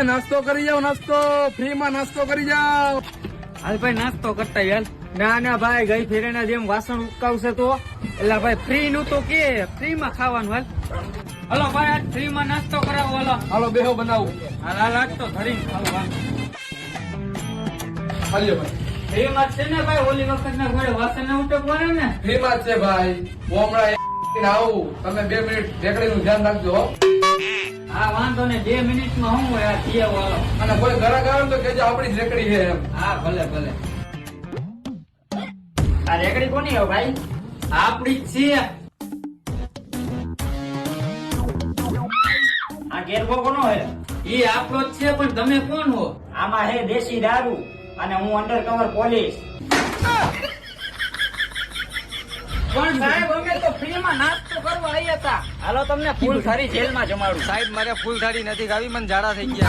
નાસ્તો કરી જાઓ, નાસ્તો ફ્રી માં નાસ્તો કરી જાઓ. હાલ ભાઈ નાસ્તો કરતા યાર. ના ભાઈ ગઈ ફેરેના જેમ વાસણ ઉટકાવશે તો એટલે ભાઈ ફ્રી નું તો કે ફ્રી માં ખાવાનું. હાલ હલો ભાઈ આજ ફ્રી માં નાસ્તો કરાવો. હાલો બેહો બનાવું. હાલ આજ તો ધરીને ખાવું. હાલ્યો ભાઈ. ફ્રી માં છે ને ભાઈ, ઓલી વખત ના ઘોડે વાસણ ના ઉટકવાના ને. ફ્રી માં જ છે ભાઈ. હું હમણાં આવું, તમે 2 મિનિટ રેકડી નું ધ્યાન રાખજો હો. હા વાંધો ને, 2 મિનિટમાં હું હોય આ થયા વાલો. અને કોઈ ઘરાક આવે ને તો કેજો આપણી જ રેકડી છે એમ. હા ભલે. આ રેકડી કોની હો ભાઈ? આપડી જ છે. આ ગેરબો કોનો હે? ઈ આપણો જ છે, પણ તમે કોણ હો? આમાં હે દેશી દારૂ અને હું અંડરકવર પોલીસ. પણ સાહેબ અમે તો ફ્રી માં નાસ્તો કરવા આવ્યા હતા. હાલો તમને ફૂલ થારી જેલમાં જમાડું. સાહેબ મારે ફૂલ થાળી નથી ખાવી, મને ઝાડા થઈ ગયા.